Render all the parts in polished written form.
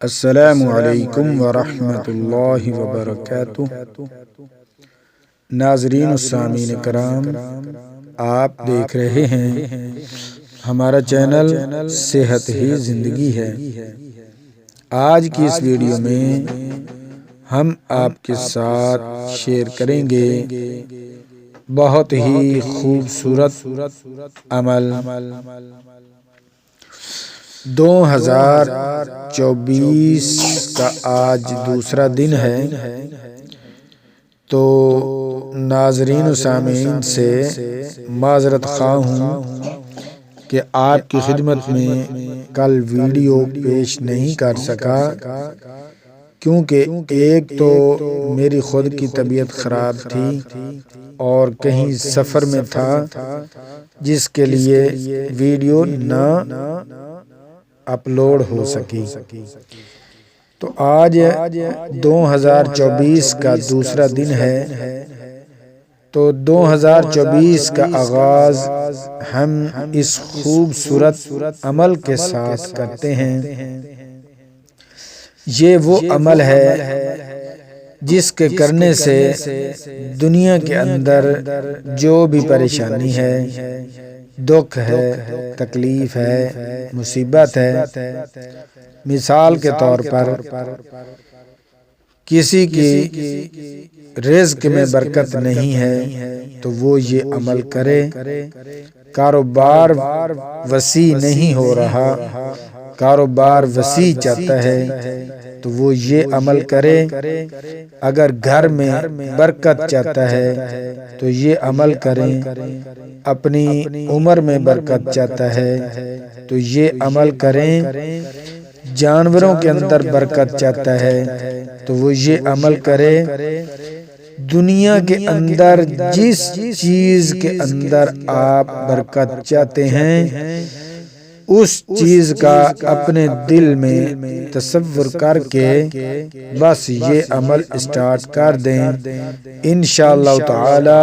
السلام علیکم ورحمۃ اللہ وبرکاتہ۔ ناظرین و سامعین کرام، آپ دیکھ رہے ہیں ہمارا چینل صحت ہی زندگی ہے۔ آج کی اس ویڈیو میں ہم آپ کے ساتھ شیئر کریں گے بہت ہی خوبصورت عمل 2024 کا آج دوسرا دن ہے، تو ناظرین و سامعین سے معذرت خواہ ہوں کہ آپ کی خدمت میں کل ویڈیو پیش نہیں کر سکا، کیونکہ ایک تو میری خود کی طبیعت خراب تھی اور کہیں سفر میں تھا، جس کے لیے ویڈیو نہ اپلوڈ ہو سکی۔ تو آج 2024 کا دوسرا دن ہے، تو 2024 کا آغاز ہم اس خوبصورت عمل کے ساتھ کرتے ہیں۔ یہ وہ عمل ہے جس کے کرنے سے دنیا کے اندر جو بھی پریشانی ہے، دکھ ہے، تکلیف ہے، مصیبت ہے، مثال کے طور پر کسی کی رزق میں برکت نہیں ہے تو وہ یہ عمل کرے، کاروبار وسیع نہیں ہو رہا، کاروبار وسیع چاہتا ہے تو وہ یہ عمل کرے، اگر گھر میں برکت چاہتا ہے تو یہ عمل کریں، اپنی عمر میں برکت چاہتا ہے تو یہ عمل کریں، جانوروں کے اندر برکت چاہتا ہے تو وہ یہ عمل کرے، دنیا کے اندر جس چیز کے اندر آپ برکت چاہتے ہیں اس چیز کا اپنے دل میں تصور کر کے بس یہ عمل اسٹارٹ کر دیں۔ انشاءاللہ تعالی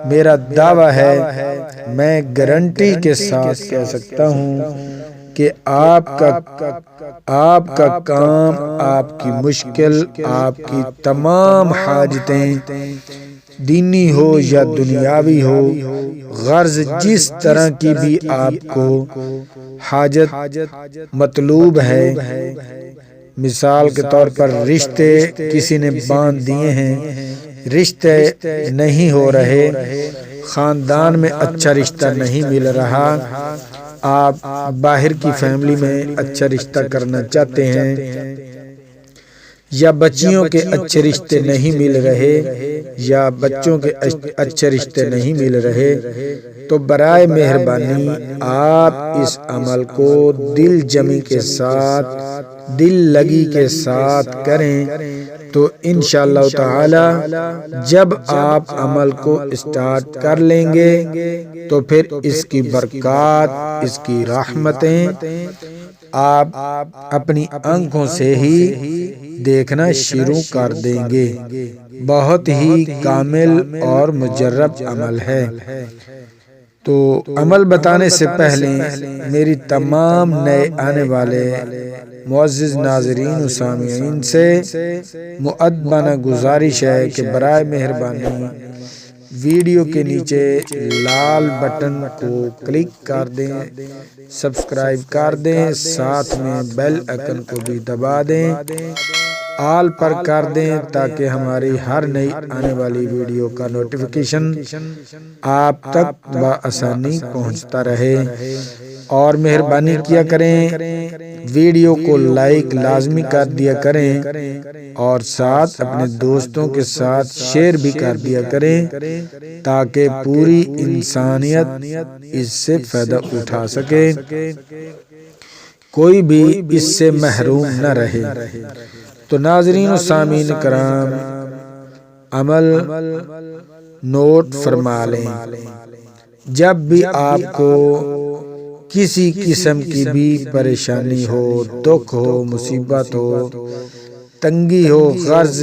میرا دعویٰ ہے، میں گارنٹی کے ساتھ کہہ سکتا ہوں کہ آپ کا کام، آپ کی مشکل، آپ کی تمام حاجتیں دینی ہو یا دنیاوی ہو، غرض جس طرح کی بھی آپ کو حاجت مطلوب ہے، مثال کے طور پر رشتے کسی نے باندھ دیے ہیں، رشتے نہیں ہو رہے، خاندان میں اچھا رشتہ نہیں مل رہا، آپ باہر کی فیملی میں اچھا رشتہ کرنا چاہتے ہیں، یا بچیوں کے اچھے رشتے نہیں مل رہے، یا بچوں کے اچھے رشتے نہیں مل رہے، تو برائے مہربانی آپ اس عمل کو دل جمی کے ساتھ، دل لگی کے ساتھ کریں، تو انشاءاللہ تعالی جب آپ عمل کو اسٹارٹ کر لیں گے تو پھر اس کی برکات، اس کی رحمتیں آپ اپنی آنکھوں سے ہی دیکھنا شروع کر دیں گے۔ بہت ہی کامل اور مجرب عمل ہے۔ تو عمل بتانے سے پہلے میری تمام نئے آنے والے معزز ناظرین و سامعین سے مؤدبانہ گزارش ہے کہ برائے مہربانی ویڈیو کے نیچے لال بٹن کو کلک کر دیں، سبسکرائب کر دیں، ساتھ میں بیل آئکن کو بھی دبا دیں، آل پر کر دیں تاکہ ہماری ہر نئی آنے والی ویڈیو کا نوٹیفیکیشن آپ تک بآسانی پہنچتا رہے، اور مہربانی کیا کریں ویڈیو کو لائک لازمی کر دیا کریں، اور ساتھ اپنے دوستوں کے ساتھ شیئر بھی کر دیا کریں تاکہ پوری انسانیت اس سے فائدہ اٹھا سکے، کوئی بھی اس سے محروم نہ رہے۔ تو ناظرین و سامعین کرام، عمل نوٹ فرما لیں، جب بھی آپ کو کسی قسم کی بھی پریشانی ہو، دکھ ہو، مصیبت ہو، تنگی ہو، غرض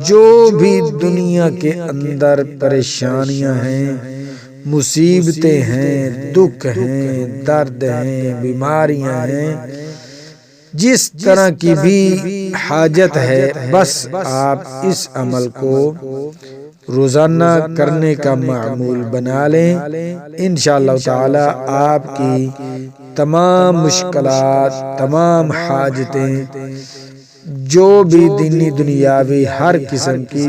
جو بھی دنیا کے اندر پریشانیاں ہیں، مصیبتیں ہیں، دکھ ہیں، درد ہیں، بیماریاں ہیں، جس طرح کی بھی حاجت ہے، بس آپ اس عمل کو روزانہ کرنے کا معمول بنا لیں۔ انشاءاللہ تعالی آپ کی تمام مشکلات، تمام حاجتیں، جو بھی دینی دنیاوی ہر قسم کی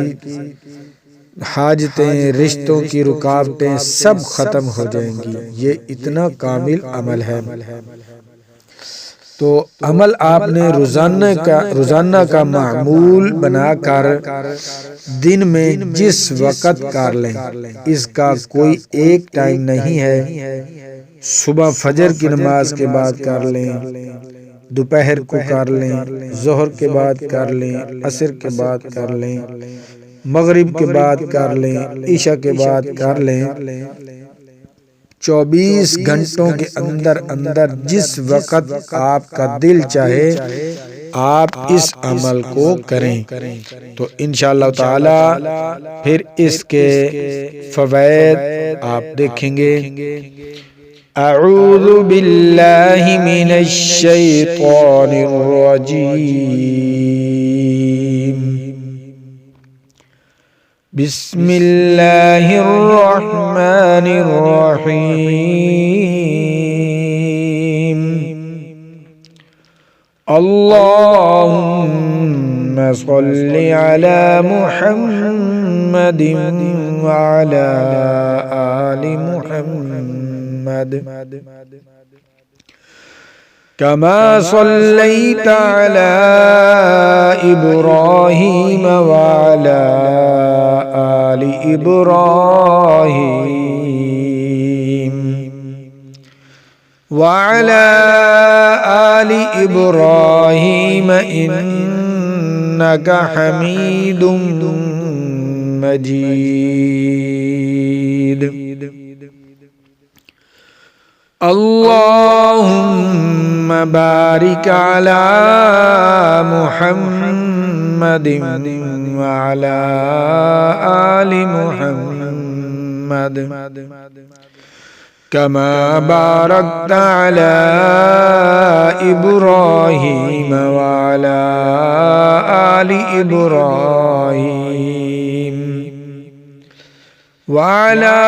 حاجتیں، رشتوں کی رکاوٹیں سب ختم ہو جائیں گی۔ یہ اتنا کامل عمل ہے۔ تو عمل آپ نے روزانہ کا معمول بنا کر دن میں جس وقت کر لیں، اس کا کوئی ایک ٹائم نہیں ہے۔ صبح فجر کی نماز کے بعد کر لیں، دوپہر کو کر لیں، ظہر کے بعد کر لیں، عصر کے بعد کر لیں، مغرب کے بعد کر لیں، عشاء کے بعد کر لیں۔ 24 گھنٹوں کے اندر جس وقت آپ کا دل چاہے آپ اس عمل کو کریں، تو انشاءاللہ تعالی پھر اس کے فوائد آپ دیکھیں گے۔ اعوذ باللہ من الشیطان الرجیم، بسم اللہ الرحمن الرحیم، اللہم صل علی محمد وعلی آل محمد كما صليت على إبراهيم وعلى آل إبراهيم وعلى آل إبراهيم إنك حميد مجيد، اللهم بارك على محمد وعلى آل محمد كما باركت على إبراهيم وعلى آل إبراهيم وعلى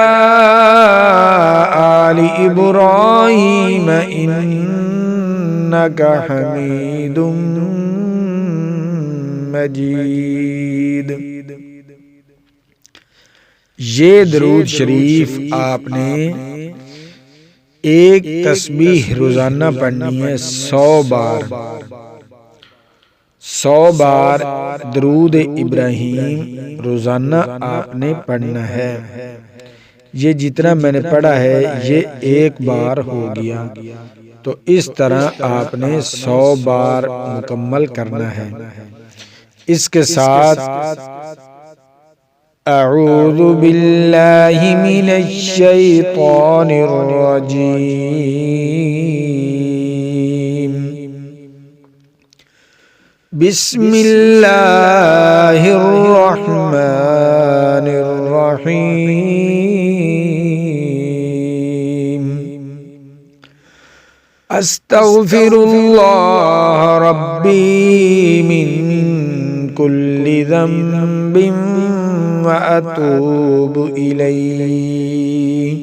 آل إبراهيم إنك حميد مجيد۔ یہ درود شریف آپ نے ایک تسبیح روزانہ پڑھنی ہے 100 بار۔ 100 بار درود ابراہیم روزانہ آپ نے پڑھنا ہے۔ یہ جتنا میں نے پڑھا ہے یہ ایک بار ہو گیا، تو اس طرح آپ نے 100 بار مکمل کرنا ہے۔ اس کے ساتھ اعوذ باللہ من الشیطان الرجیم، بسم اللہ الرحمن الرحیم، استغفر اللہ ربی من کل ذنب واتوب الیہ،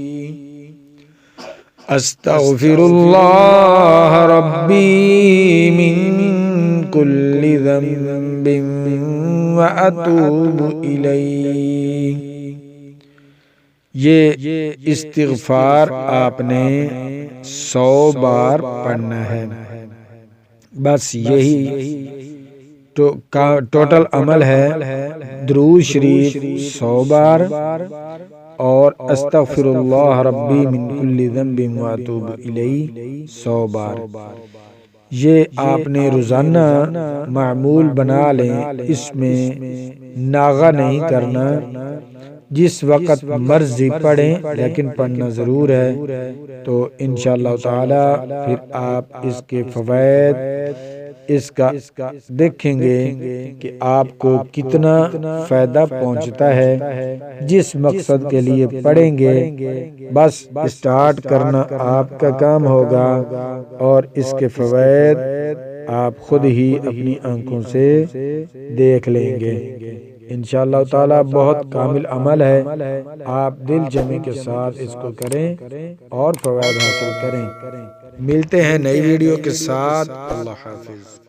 استغفر اللہ ربی من کل ذنب واتوب الیہ۔ یہ استغفار آپ نے 100 بار پڑھنا ہے۔ بس یہی ٹوٹل عمل ہے۔ درود شریف 100 بار اور استغفر اللہ ربی من کل ذنب واتوب الیہ 100 بار۔ یہ آپ نے روزانہ معمول بنا لیں، اس میں ناغہ نہیں کرنا، جس وقت مرضی پڑھیں لیکن پڑھنا ضرور ہے۔ تو انشاءاللہ تعالی پھر آپ اس کے فوائد اس کا دیکھیں گے کہ آپ کو کتنا فائدہ پہنچتا ہے۔ جس مقصد کے لیے پڑھیں گے بس اسٹارٹ کرنا آپ کا کام ہوگا، اور اس کے فوائد آپ خود ہی اپنی آنکھوں سے دیکھ لیں گے۔ انشاءاللہ تعالی بہت کامل عمل ہے، آپ دل جمعی کے ساتھ اس کو کریں اور فوائد حاصل کریں۔ ملتے ہیں نئی ویڈیو کے ساتھ، اللہ حافظ۔